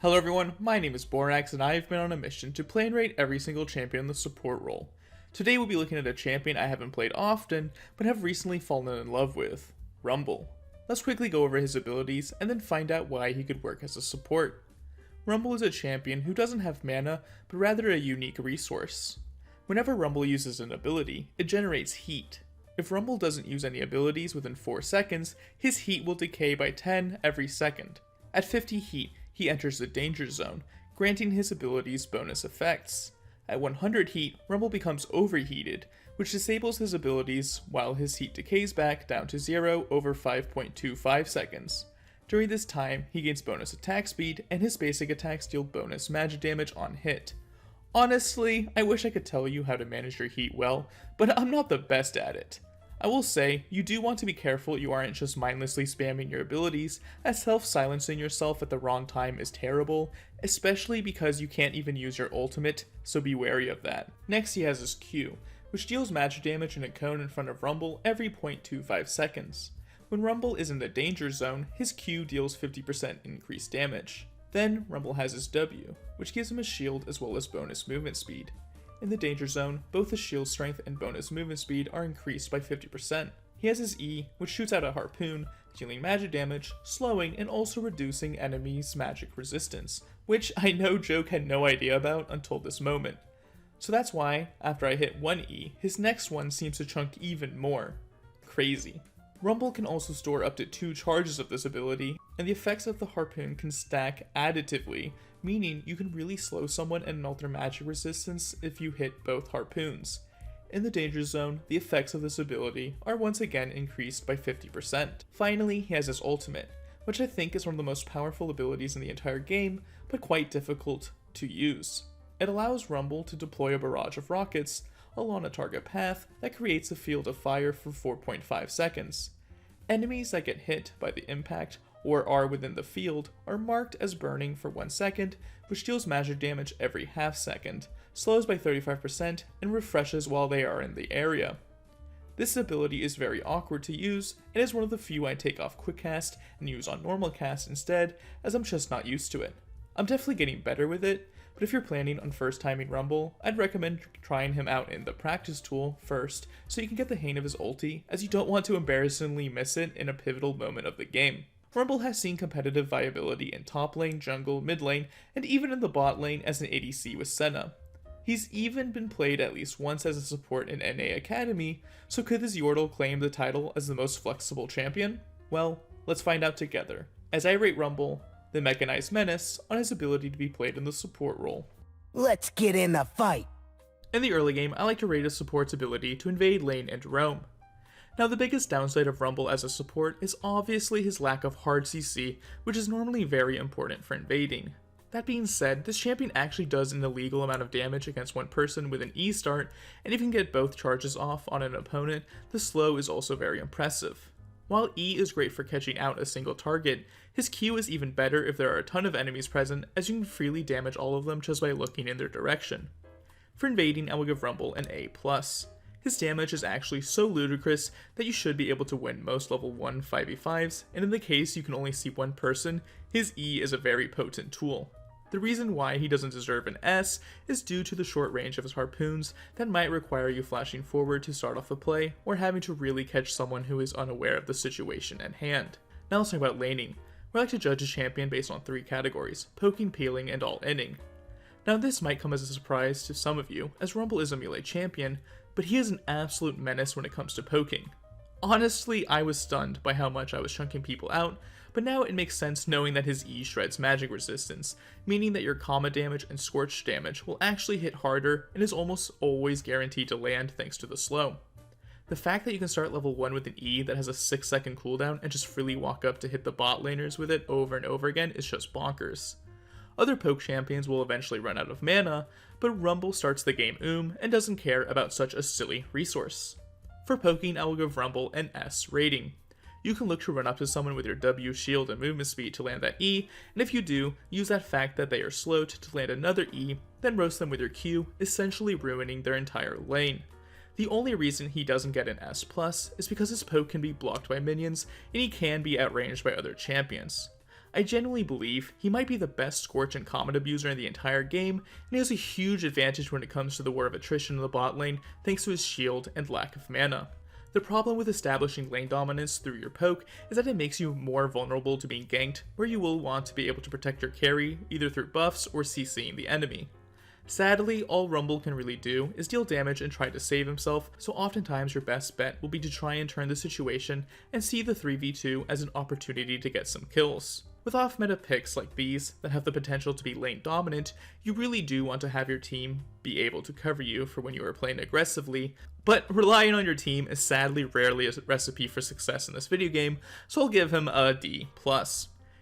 Hello everyone, my name is Borax and I have been on a mission to play and rate every single champion in the support role. Today we'll be looking at a champion I haven't played often, but have recently fallen in love with, Rumble. Let's quickly go over his abilities and then find out why he could work as a support. Rumble is a champion who doesn't have mana, but rather a unique resource. Whenever Rumble uses an ability, it generates heat. If Rumble doesn't use any abilities within 4 seconds, his heat will decay by 10 every second. At 50 heat, he enters the danger zone, granting his abilities bonus effects. At 100 heat, Rumble becomes overheated, which disables his abilities while his heat decays back down to 0 over 5.25 seconds. During this time, he gains bonus attack speed, and his basic attacks deal bonus magic damage on hit. Honestly, I wish I could tell you how to manage your heat well, but I'm not the best at it. I will say, you do want to be careful you aren't just mindlessly spamming your abilities, as self-silencing yourself at the wrong time is terrible, especially because you can't even use your ultimate, so be wary of that. Next he has his Q, which deals magic damage in a cone in front of Rumble every 0.25 seconds. When Rumble is in the danger zone, his Q deals 50% increased damage. Then Rumble has his W, which gives him a shield as well as bonus movement speed. In the danger zone, both his shield strength and bonus movement speed are increased by 50%. He has his E, which shoots out a harpoon, dealing magic damage, slowing, and also reducing enemies' magic resistance, which I know Joke had no idea about until this moment. So that's why, after I hit one E, his next one seems to chunk even more. Crazy. Rumble can also store up to 2 charges of this ability, and the effects of the harpoon can stack additively, meaning you can really slow someone and melt their magic resistance if you hit both harpoons. In the danger zone, the effects of this ability are once again increased by 50%. Finally, he has his ultimate, which I think is one of the most powerful abilities in the entire game, but quite difficult to use. It allows Rumble to deploy a barrage of rockets along a target path that creates a field of fire for 4.5 seconds. Enemies that get hit by the impact or are within the field are marked as burning for 1 second, which deals magic damage every half second, slows by 35%, and refreshes while they are in the area. This ability is very awkward to use, and is one of the few I take off quick cast and use on normal cast instead, as I'm just not used to it. I'm definitely getting better with it, but if you're planning on first timing Rumble, I'd recommend trying him out in the practice tool first so you can get the hang of his ulti, as you don't want to embarrassingly miss it in a pivotal moment of the game. Rumble has seen competitive viability in top lane, jungle, mid lane, and even in the bot lane as an ADC with Senna. He's even been played at least once as a support in NA Academy, so could this Yordle claim the title as the most flexible champion? Well, let's find out together, as I rate Rumble, the Mechanized Menace, on his ability to be played in the support role. Let's get in the fight! In the early game, I like to rate a support's ability to invade lane and roam. Now the biggest downside of Rumble as a support is obviously his lack of hard CC, which is normally very important for invading. That being said, this champion actually does an illegal amount of damage against one person with an E start, and if you can get both charges off on an opponent, the slow is also very impressive. While E is great for catching out a single target, his Q is even better if there are a ton of enemies present, as you can freely damage all of them just by looking in their direction. For invading, I will give Rumble an A+. His damage is actually so ludicrous that you should be able to win most level 1 5v5s, and in the case you can only see one person, his E is a very potent tool. The reason why he doesn't deserve an S is due to the short range of his harpoons that might require you flashing forward to start off a play, or having to really catch someone who is unaware of the situation at hand. Now let's talk about laning. We like to judge a champion based on 3 categories: poking, peeling, and all-inning. Now this might come as a surprise to some of you, as Rumble is a melee champion, but he is an absolute menace when it comes to poking. Honestly, I was stunned by how much I was chunking people out, but now it makes sense knowing that his E shreds magic resistance, meaning that your comma damage and scorch damage will actually hit harder and is almost always guaranteed to land thanks to the slow. The fact that you can start level 1 with an E that has a 6-second cooldown and just freely walk up to hit the bot laners with it over and over again is just bonkers. Other poke champions will eventually run out of mana, but Rumble starts the game and doesn't care about such a silly resource. For poking, I will give Rumble an S rating. You can look to run up to someone with your W, shield, and movement speed to land that E, and if you do, use that fact that they are slowed to land another E, then roast them with your Q, essentially ruining their entire lane. The only reason he doesn't get an S+, is because his poke can be blocked by minions, and he can be outranged by other champions. I genuinely believe he might be the best Scorch and Comet abuser in the entire game, and he has a huge advantage when it comes to the war of attrition in the bot lane thanks to his shield and lack of mana. The problem with establishing lane dominance through your poke is that it makes you more vulnerable to being ganked, where you will want to be able to protect your carry either through buffs or CCing the enemy. Sadly, all Rumble can really do is deal damage and try to save himself, so oftentimes your best bet will be to try and turn the situation and see the 3v2 as an opportunity to get some kills. With off-meta picks like these that have the potential to be lane dominant, you really do want to have your team be able to cover you for when you are playing aggressively, but relying on your team is sadly rarely a recipe for success in this video game, so I'll give him a D+.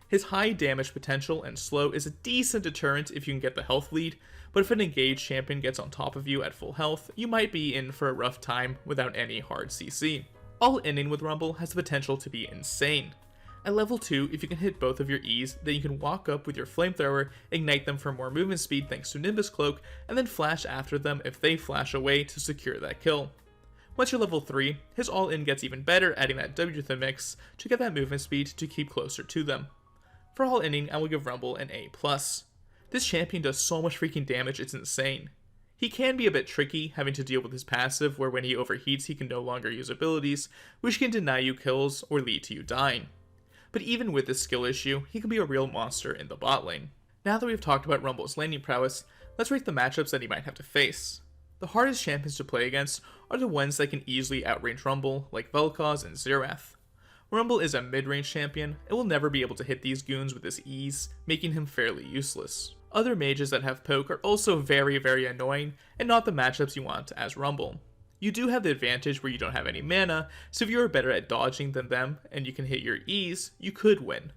His high damage potential and slow is a decent deterrent if you can get the health lead, but if an engaged champion gets on top of you at full health, you might be in for a rough time without any hard CC. All-inning with Rumble has the potential to be insane. At level 2, if you can hit both of your E's, then you can walk up with your flamethrower, ignite them for more movement speed thanks to Nimbus Cloak, and then flash after them if they flash away to secure that kill. Once you're level 3, his all-in gets even better, adding that W to the mix to get that movement speed to keep closer to them. For all-inning, I will give Rumble an A+. This champion does so much freaking damage, it's insane. He can be a bit tricky, having to deal with his passive where when he overheats he can no longer use abilities, which can deny you kills or lead to you dying. But even with this skill issue, he can be a real monster in the bot lane. Now that we've talked about Rumble's laning prowess, let's rate the matchups that he might have to face. The hardest champions to play against are the ones that can easily outrange Rumble, like Vel'Koz and Xerath. Rumble is a mid-range champion and will never be able to hit these goons with his ease, making him fairly useless. Other mages that have poke are also very annoying and not the matchups you want as Rumble. You do have the advantage where you don't have any mana, so if you are better at dodging than them and you can hit your E's, you could win.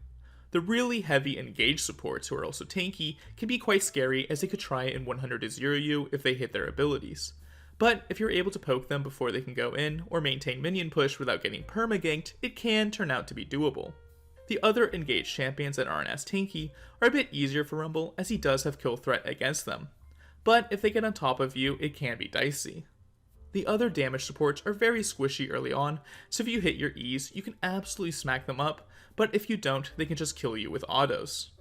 The really heavy engaged supports who are also tanky can be quite scary as they could try and 100-0 you if they hit their abilities. But if you're able to poke them before they can go in or maintain minion push without getting perma-ganked, it can turn out to be doable. The other engaged champions that aren't as tanky are a bit easier for Rumble as he does have kill threat against them. But if they get on top of you, it can be dicey. The other damage supports are very squishy early on, so if you hit your E's, you can absolutely smack them up, but if you don't, they can just kill you with autos.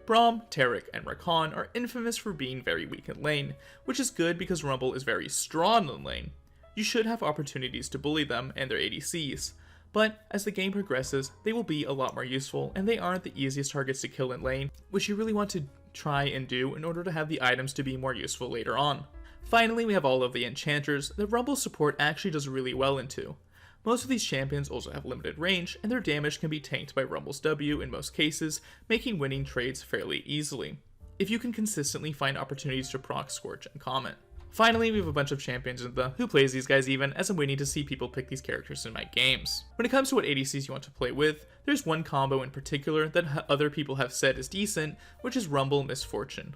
Braum, Taric, and Rakan are infamous for being very weak in lane, which is good because Rumble is very strong in lane. You should have opportunities to bully them and their ADCs, but as the game progresses, they will be a lot more useful, and they aren't the easiest targets to kill in lane, which you really want to try and do in order to have the items to be more useful later on. Finally, we have all of the enchanters that Rumble's support actually does really well into. Most of these champions also have limited range, and their damage can be tanked by Rumble's W in most cases, making winning trades fairly easily, if you can consistently find opportunities to proc Scorch and Comet. Finally, we have a bunch of champions in the who plays these guys even, as I'm waiting to see people pick these characters in my games. When it comes to what ADCs you want to play with, there's one combo in particular that other people have said is decent, which is Rumble Misfortune.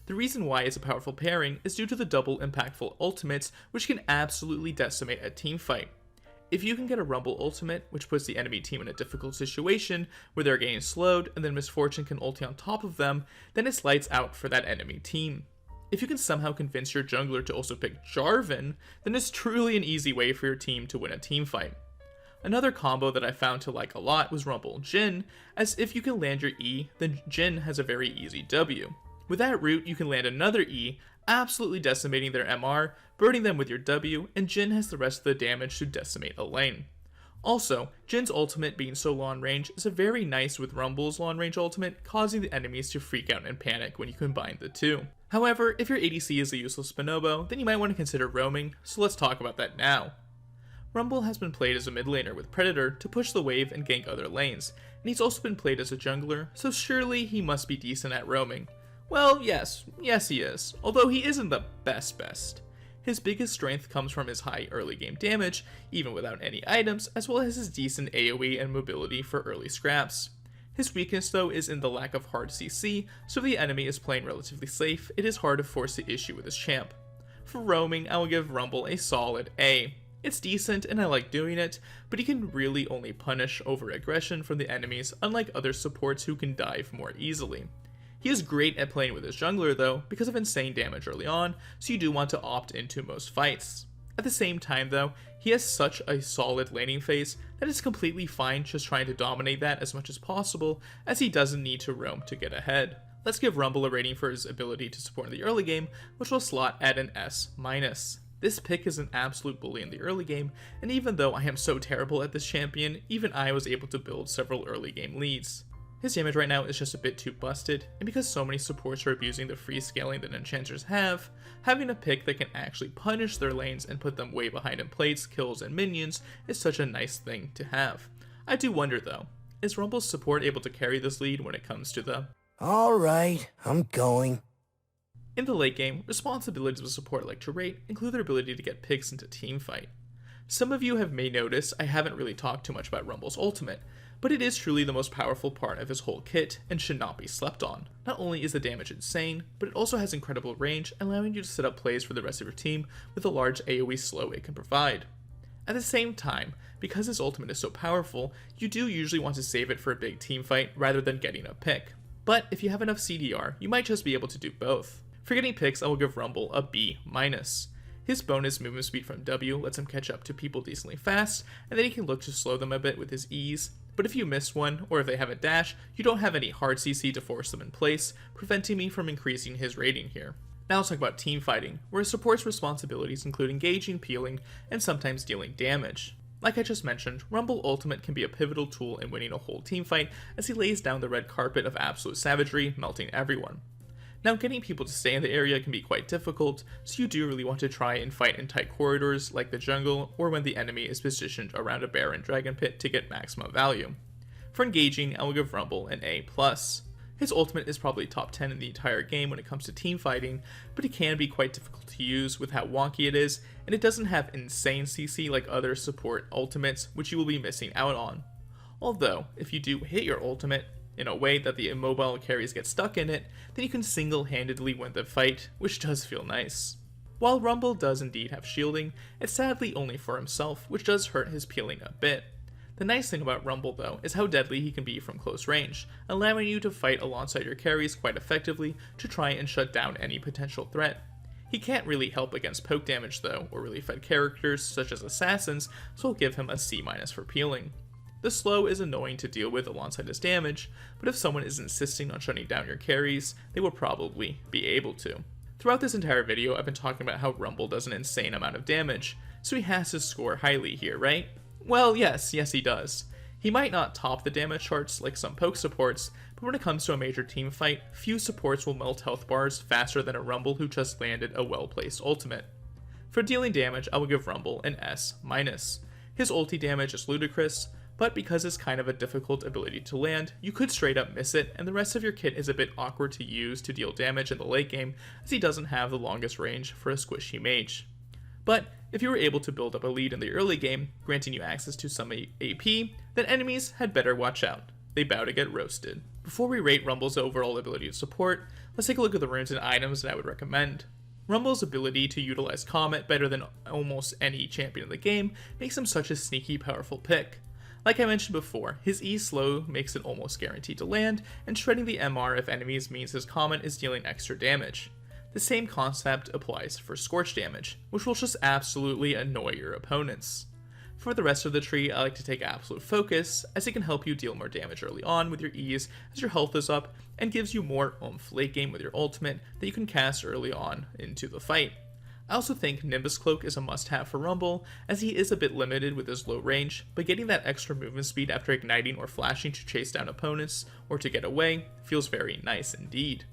The reason why it's a powerful pairing is due to the double impactful ultimates, which can absolutely decimate a teamfight. If you can get a Rumble ultimate, which puts the enemy team in a difficult situation where they're getting slowed and then Misfortune can ulti on top of them, then it's lights out for that enemy team. If you can somehow convince your jungler to also pick Jarvan, then it's truly an easy way for your team to win a teamfight. Another combo that I found to like a lot was Rumble Jhin, as if you can land your E, then Jhin has a very easy W. With that route, you can land another E, absolutely decimating their MR, burning them with your W, and Jhin has the rest of the damage to decimate a lane. Also, Jin's ultimate being so long range is a very nice with Rumble's long range ultimate, causing the enemies to freak out and panic when you combine the two. However, if your ADC is a useless bonobo, then you might want to consider roaming, so let's talk about that now. Rumble has been played as a mid laner with Predator to push the wave and gank other lanes, and he's also been played as a jungler, so surely he must be decent at roaming. Well, yes he is, although he isn't the best. His biggest strength comes from his high early game damage, even without any items, as well as his decent AoE and mobility for early scraps. His weakness though is in the lack of hard CC, so if the enemy is playing relatively safe, it is hard to force the issue with his champ. For roaming, I will give Rumble a solid A. It's decent and I like doing it, but he can really only punish over aggression from the enemies, unlike other supports who can dive more easily. He is great at playing with his jungler though, because of insane damage early on, so you do want to opt into most fights. At the same time though, he has such a solid laning phase that it's completely fine just trying to dominate that as much as possible, as he doesn't need to roam to get ahead. Let's give Rumble a rating for his ability to support in the early game, which will slot at an S-. This pick is an absolute bully in the early game, and even though I am so terrible at this champion, even I was able to build several early game leads. His damage right now is just a bit too busted, and because so many supports are abusing the free scaling that enchanters have, having a pick that can actually punish their lanes and put them way behind in plates, kills, and minions is such a nice thing to have. I do wonder though, is Rumble's support able to carry this lead when it comes to the... Alright, I'm going. In the late game, responsibilities of a support like Turret include their ability to get picks into teamfight. Some of you may notice I haven't really talked too much about Rumble's ultimate, but it is truly the most powerful part of his whole kit and should not be slept on. Not only is the damage insane, but it also has incredible range, allowing you to set up plays for the rest of your team with the large AoE slow it can provide. At the same time, because his ultimate is so powerful, you do usually want to save it for a big team fight rather than getting a pick. But if you have enough CDR, you might just be able to do both. For getting picks, I will give Rumble a B-. His bonus movement speed from W lets him catch up to people decently fast, and then he can look to slow them a bit with his E's, but if you miss one, or if they have a dash, you don't have any hard CC to force them in place, preventing me from increasing his rating here. Now let's talk about team fighting, where his support's responsibilities include engaging, peeling, and sometimes dealing damage. Like I just mentioned, Rumble Ultimate can be a pivotal tool in winning a whole teamfight as he lays down the red carpet of absolute savagery, melting everyone. Now, getting people to stay in the area can be quite difficult, so you do really want to try and fight in tight corridors like the jungle or when the enemy is positioned around a bear and dragon pit to get maximum value. For engaging, I will give Rumble an A+. His ultimate is probably top 10 in the entire game when it comes to team fighting, but it can be quite difficult to use with how wonky it is, and it doesn't have insane CC like other support ultimates, which you will be missing out on. Although, if you do hit your ultimate in a way that the immobile carries get stuck in it, then you can single-handedly win the fight, which does feel nice. While Rumble does indeed have shielding, it's sadly only for himself, which does hurt his peeling a bit. The nice thing about Rumble though is how deadly he can be from close range, allowing you to fight alongside your carries quite effectively to try and shut down any potential threat. He can't really help against poke damage though, or really fed characters such as assassins, so I'll give him a C- for peeling. The slow is annoying to deal with alongside his damage, but if someone is insisting on shutting down your carries, they will probably be able to. Throughout this entire video, I've been talking about how Rumble does an insane amount of damage, so he has to score highly here, right? Well, yes he does. He might not top the damage charts like some poke supports, but when it comes to a major team fight, few supports will melt health bars faster than a Rumble who just landed a well-placed ultimate. For dealing damage, I will give Rumble an S-. His ulti damage is ludicrous, but because it's kind of a difficult ability to land, you could straight up miss it, and the rest of your kit is a bit awkward to use to deal damage in the late game, as he doesn't have the longest range for a squishy mage. But if you were able to build up a lead in the early game, granting you access to some AP, then enemies had better watch out. They bow to get roasted. Before we rate Rumble's overall ability to support, let's take a look at the runes and items that I would recommend. Rumble's ability to utilize Comet better than almost any champion in the game makes him such a sneaky, powerful pick. Like I mentioned before, his E slow makes it almost guaranteed to land, and shredding the MR of enemies means his Comet is dealing extra damage. The same concept applies for Scorch damage, which will just absolutely annoy your opponents. For the rest of the tree, I like to take Absolute Focus, as it can help you deal more damage early on with your E's as your health is up, and gives you more oomph late game with your ultimate that you can cast early on into the fight. I also think Nimbus Cloak is a must-have for Rumble, as he is a bit limited with his low range, but getting that extra movement speed after igniting or flashing to chase down opponents, or to get away, feels very nice indeed.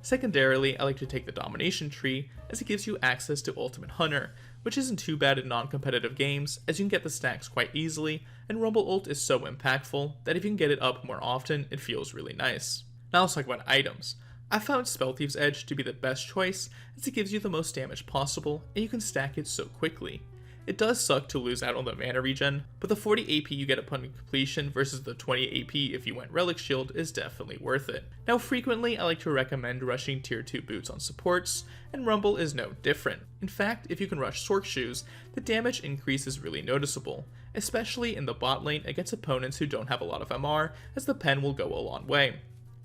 Secondarily, I like to take the Domination tree, as it gives you access to Ultimate Hunter, which isn't too bad in non-competitive games, as you can get the stacks quite easily, and Rumble ult is so impactful that if you can get it up more often, it feels really nice. Now let's talk about items. I found Spell Thief's Edge to be the best choice, as it gives you the most damage possible, and you can stack it so quickly. It does suck to lose out on the mana regen, but the 40 AP you get upon completion versus the 20 AP if you went Relic Shield is definitely worth it. Now frequently I like to recommend rushing tier 2 boots on supports, and Rumble is no different. In fact, if you can rush Sork Shoes, the damage increase is really noticeable, especially in the bot lane against opponents who don't have a lot of MR, as the pen will go a long way.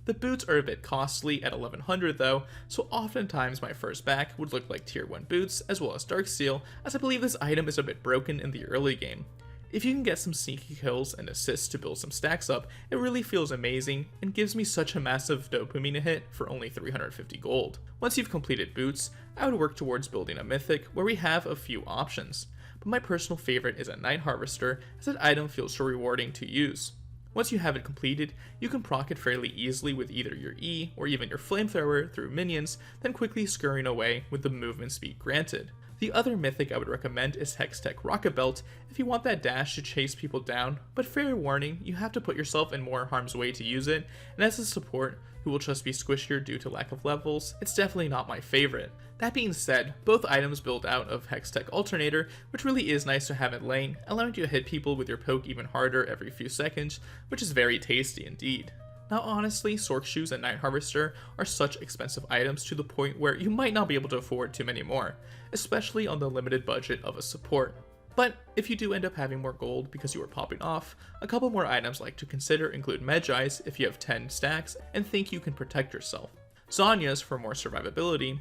The boots are a bit costly at 1100 though, so oftentimes my first back would look like tier 1 boots as well as Darksteel, as I believe this item is a bit broken in the early game. If you can get some sneaky kills and assists to build some stacks up, it really feels amazing and gives me such a massive dopamine hit for only 350 gold. Once you've completed boots, I would work towards building a mythic where we have a few options, but my personal favorite is a Night Harvester as that item feels so rewarding to use. Once you have it completed, you can proc it fairly easily with either your E or even your flamethrower through minions, then quickly scurrying away with the movement speed granted. The other mythic I would recommend is Hextech Rocket Belt if you want that dash to chase people down, but fair warning, you have to put yourself in more harm's way to use it, and as a support who will just be squishier due to lack of levels, it's definitely not my favorite. That being said, both items build out of Hextech Alternator, which really is nice to have in lane, allowing you to hit people with your poke even harder every few seconds, which is very tasty indeed. Now honestly, Sork Shoes and Night Harvester are such expensive items to the point where you might not be able to afford too many more, especially on the limited budget of a support. But if you do end up having more gold because you are popping off, a couple more items like to consider include Medjai's if you have 10 stacks and think you can protect yourself, Zonya's for more survivability,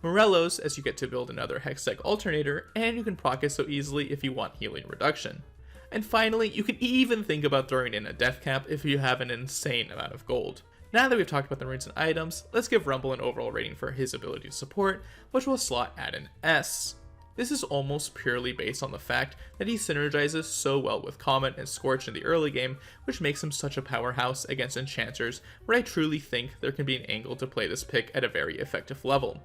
Morello's as you get to build another Hextech Alternator and you can proc it so easily if you want healing reduction. And finally, you can even think about throwing in a death cap if you have an insane amount of gold. Now that we've talked about the runes and items, let's give Rumble an overall rating for his ability to support, which will slot at an S. This is almost purely based on the fact that he synergizes so well with Comet and Scorch in the early game, which makes him such a powerhouse against enchanters, where I truly think there can be an angle to play this pick at a very effective level.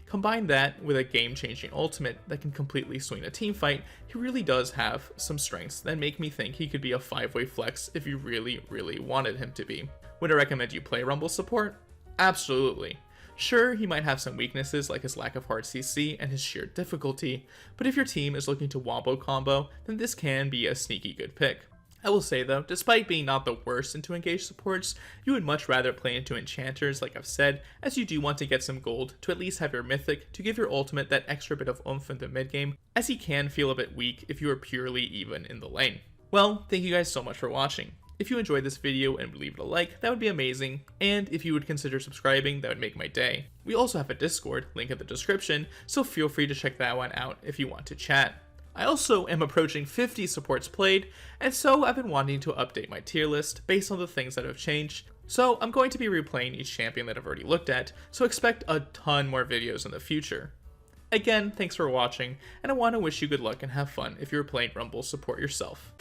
Combine that with a game-changing ultimate that can completely swing a teamfight, he really does have some strengths that make me think he could be a 5-way flex if you really wanted him to be. Would I recommend you play Rumble support? Absolutely. Sure, he might have some weaknesses like his lack of hard CC and his sheer difficulty, but if your team is looking to wombo combo, then this can be a sneaky good pick. I will say though, despite being not the worst into engaged supports, you would much rather play into enchanters like I've said, as you do want to get some gold to at least have your mythic to give your ultimate that extra bit of oomph in the mid game, as he can feel a bit weak if you are purely even in the lane. Well, thank you guys so much for watching. If you enjoyed this video and would leave it a like, that would be amazing, and if you would consider subscribing, that would make my day. We also have a Discord, link in the description, so feel free to check that one out if you want to chat. I also am approaching 50 supports played, and so I've been wanting to update my tier list based on the things that have changed, so I'm going to be replaying each champion that I've already looked at, so expect a ton more videos in the future. Again, thanks for watching, and I want to wish you good luck and have fun if you're playing Rumble support yourself.